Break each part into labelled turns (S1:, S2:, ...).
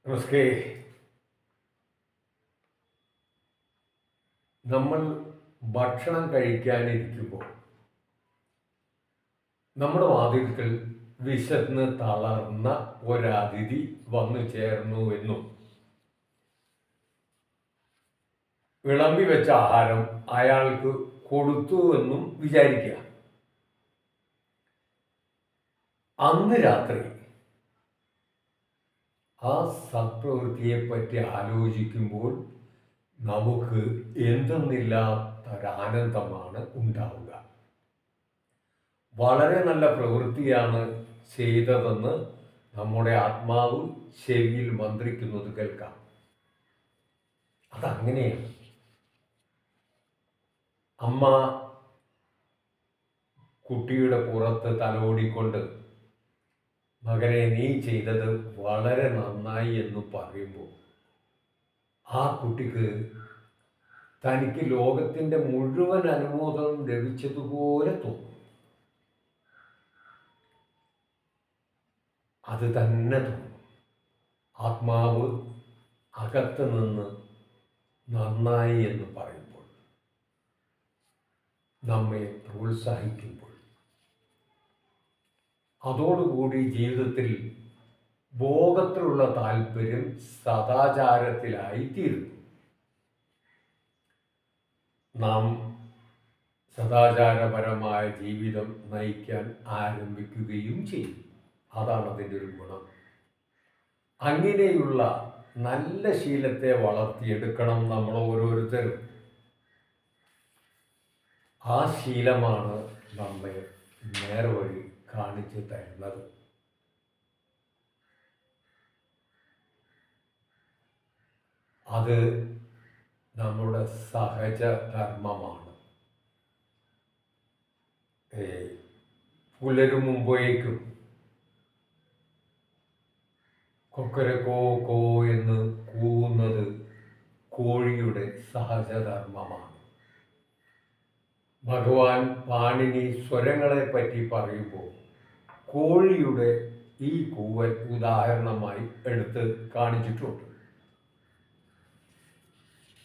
S1: നമസ്തേ. നമ്മൾ ഭക്ഷണം കഴിക്കാനിരിക്കുമ്പോൾ നമ്മുടെ വാതിൽക്കൽ വിശന്ന് തളർന്ന ഒരതിഥി വന്നു ചേർന്നു എന്നും വിളമ്പി വെച്ച ആഹാരം അയാൾക്ക് കൊടുത്തു എന്നും വിചാരിക്കുക. അന്ന് രാത്രി ആ സത്പ്രവൃത്തിയെപ്പറ്റി ആലോചിക്കുമ്പോൾ നമുക്ക് എന്തെന്നില്ലാത്തൊരാനന്ദമാണ് ഉണ്ടാവുക. വളരെ നല്ല പ്രവൃത്തിയാണ് ചെയ്തതെന്ന് നമ്മുടെ ആത്മാവ് ചെവിയിൽ മന്ത്രിക്കുന്നത് കേൾക്കാം. അതങ്ങനെയാണ്. അമ്മ കുട്ടിയുടെ പുറത്ത് തലോടിക്കൊണ്ട് മകനെ നീ ചെയ്തത് വളരെ നന്നായി എന്ന് പറയുമ്പോൾ ആ കുട്ടിക്ക് തനിക്ക് ലോകത്തിൻ്റെ മുഴുവൻ അനുമോദനം ലഭിച്ചതുപോലെ തോന്നും. അത് തന്നെ തോന്നും. ആത്മാവ് അകത്ത് നിന്ന് നന്നായി എന്ന് പറയുമ്പോൾ, നമ്മെ പ്രോത്സാഹിക്കുമ്പോൾ, അതോടുകൂടി ജീവിതത്തിൽ ഭോഗത്തിലുള്ള താല്പര്യം സദാചാരത്തിലായി തീരുന്നു. നാം സദാചാരപരമായ ജീവിതം നയിക്കാൻ ആരംഭിക്കുകയും ചെയ്യും. അതാണ് അതിൻ്റെ ഒരു ഗുണം. അങ്ങനെയുള്ള നല്ല ശീലത്തെ വളർത്തിയെടുക്കണം നമ്മൾ ഓരോരുത്തരും. ആ ശീലമാണ് നമ്മെ നേർവഴി കാണിച്ചു തരുന്നത്. അത് നമ്മുടെ സഹജ ധർമ്മമാണ്. പുലരും മുമ്പേക്കും കൊക്കരക്കോ കോ എന്ന് കൂവുന്നത് കോഴിയുടെ സഹജധർമ്മമാണ്. ഭഗവാൻ പാണിനി സ്വരങ്ങളെ പറ്റി പറയുമ്പോൾ കോഴിയുടെ ഈ കൂവൽ ഉദാഹരണമായി എടുത്ത് കാണിച്ചിട്ടുണ്ട്.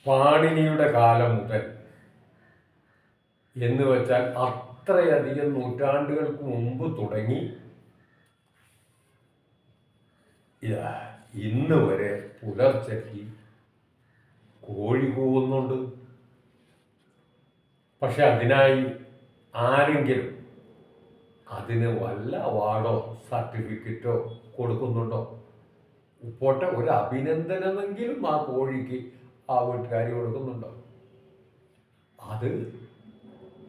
S1: പാണിനിയുടെ കാലം മുതൽ എന്ന് വെച്ചാൽ അത്രയധികം നൂറ്റാണ്ടുകൾക്ക് മുമ്പ് തുടങ്ങി ഇന്ന് വരെ പുലർച്ചയ്ക്ക് കോഴി കൂവുന്നുണ്ട്. പക്ഷെ അതിനായി ആരെങ്കിലും അതിന് വല്ല അവാർഡോ സർട്ടിഫിക്കറ്റോ കൊടുക്കുന്നുണ്ടോ? പോട്ടെ, ഒരു അഭിനന്ദനമെങ്കിലും ആ കോഴിക്ക് ആ വീട്ടുകാർ കൊടുക്കുന്നുണ്ടോ? അത്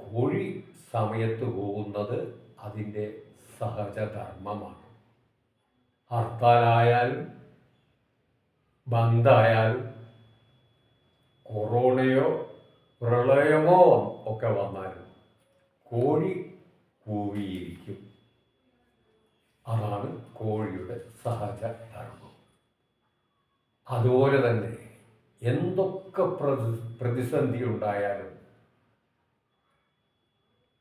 S1: കോഴി സമയത്ത് പോകുന്നത് അതിൻ്റെ സഹജധർമ്മമാണ്. ഹർത്താലായാലും ബന്ധായാലും കൊറോണയോ പ്രളയമോ ഒക്കെ വന്നാലും കോഴി കൂവിയിരിക്കും. അതാണ് കോഴിയുടെ സഹജധർമ്മം. അതുപോലെ തന്നെ എന്തൊക്കെ പ്രതിസന്ധി ഉണ്ടായാലും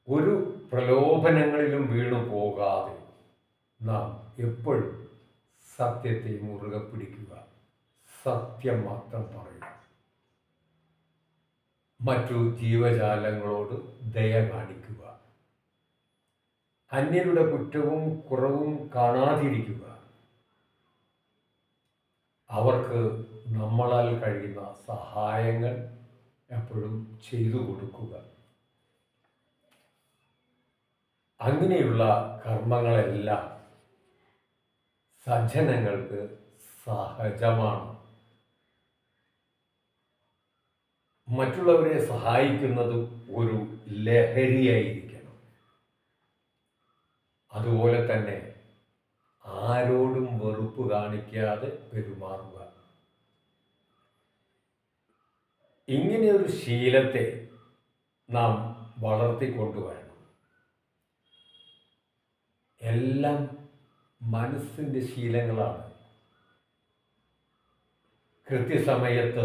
S1: ഒരു പ്രലോഭനങ്ങളിലും വീണു പോകാതെ നാം എപ്പോഴും സത്യത്തെ മുറുകെ പിടിക്കുക, സത്യം മാത്രം പറയുക, മറ്റു ജീവജാലങ്ങളോട് ദയ കാണിക്കുക, അന്യരുടെ കുറ്റവും കുറവും കാണാതിരിക്കുക, അവർക്ക് നമ്മളാൽ കഴിയുന്ന സഹായങ്ങൾ എപ്പോഴും ചെയ്തു കൊടുക്കുക. അങ്ങനെയുള്ള കർമ്മങ്ങളെല്ലാം സജ്ജനങ്ങൾക്ക് സഹജമാണ്. മറ്റുള്ളവരെ സഹായിക്കുന്നത് ഒരു ലഹരിയായിരിക്കണം. അതുപോലെ തന്നെ ആരോടും വെറുപ്പ് കാണിക്കാതെ പെരുമാറുക. ഇങ്ങനെയൊരു ശീലത്തെ നാം വളർത്തിക്കൊണ്ടുവരണം. എല്ലാം മനസ്സിൻ്റെ ശീലങ്ങളാണ്. കൃത്യസമയത്ത്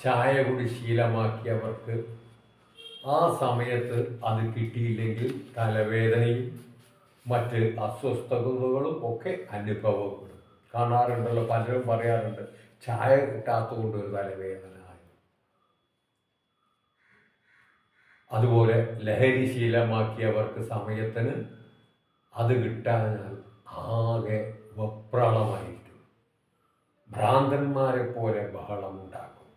S1: ചായ കുടി ശീലമാക്കിയവർക്ക് ആ സമയത്ത് അത് കിട്ടിയില്ലെങ്കിൽ തലവേദനയും മറ്റ് അസ്വസ്ഥതകളും ഒക്കെ അനുഭവപ്പെടും. കാണാറുണ്ടല്ലോ, പലരും പറയാറുണ്ട് ചായ കിട്ടാത്തതുകൊണ്ട് ഒരു തലവേദന. അതുപോലെ ലഹരി ശീലമാക്കിയവർക്ക് സമയത്തിന് അത് കിട്ടാനാൽ ആകെ വെപ്രളമായിരിക്കും, ഭ്രാന്തന്മാരെ പോലെ ബഹളമുണ്ടാകും.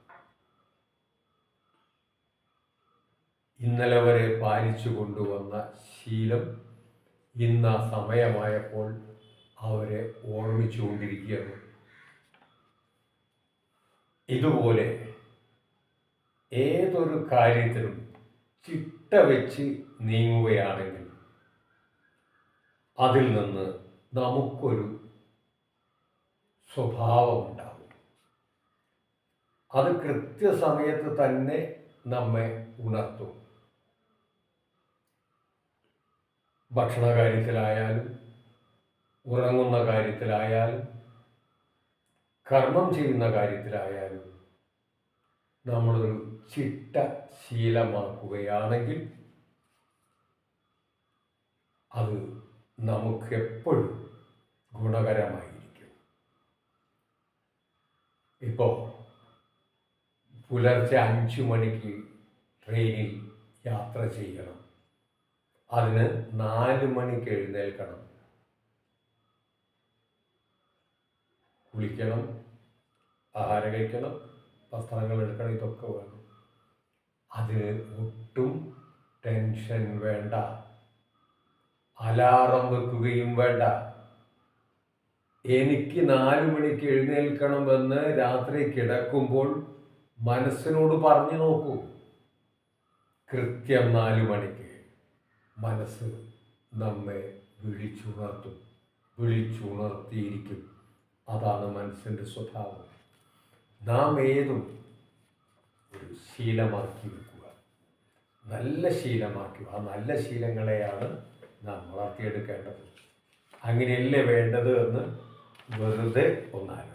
S1: ഇന്നലെ വരെ പാലിച്ചു കൊണ്ടുവന്ന ശീലം ഇന്ന് ആ സമയമായപ്പോൾ അവരെ ഓർമ്മിച്ചുകൊണ്ടിരിക്കുകയാണ്. ഇതുപോലെ ഏതൊരു കാര്യത്തിലും ചിട്ട വെച്ച് നീങ്ങുകയാണെങ്കിൽ അതിൽ നിന്ന് നമുക്കൊരു സ്വഭാവമുണ്ടാകും. അത് കൃത്യസമയത്ത് തന്നെ നമ്മെ ഉണർത്തും. ഭക്ഷണ കാര്യത്തിലായാലും ഉറങ്ങുന്ന കാര്യത്തിലായാലും കർമ്മം ചെയ്യുന്ന കാര്യത്തിലായാലും നമ്മളൊരു ചിട്ട ശീലമാക്കുകയാണെങ്കിൽ അത് നമുക്കെപ്പോഴും ഗുണകരമായിരിക്കും. ഇപ്പോൾ പുലർച്ചെ 5 മണിക്ക് ട്രെയിനിൽ യാത്ര ചെയ്യണം. അതിന് 4 മണിക്ക് എഴുന്നേൽക്കണം, കുളിക്കണം, ആഹാരം കഴിക്കണം, വസ്ത്രങ്ങൾ എടുക്കണം, ഇതൊക്കെ വേണം. അതിന് ഒട്ടും ടെൻഷൻ വേണ്ട, അലാറം വെക്കുകയും വേണ്ട. എനിക്ക് 4 മണിക്ക് എഴുന്നേൽക്കണമെന്ന് രാത്രി കിടക്കുമ്പോൾ മനസ്സിനോട് പറഞ്ഞു നോക്കൂ. കൃത്യം 4 മണിക്ക് മനസ്സ് നമ്മെ വിളിച്ചുണർത്തിയിരിക്കും. അതാണ് മനസ്സിൻ്റെ സ്വഭാവം. നാം ഏതും ഒരു ശീലമാക്കി വെക്കുക, നല്ല ശീലമാക്കുക. ആ നല്ല ശീലങ്ങളെയാണ് നാം വളർത്തിയെടുക്കേണ്ടത്. അങ്ങനെയല്ലേ വേണ്ടത് എന്ന് വെറുതെ ഒന്നാലും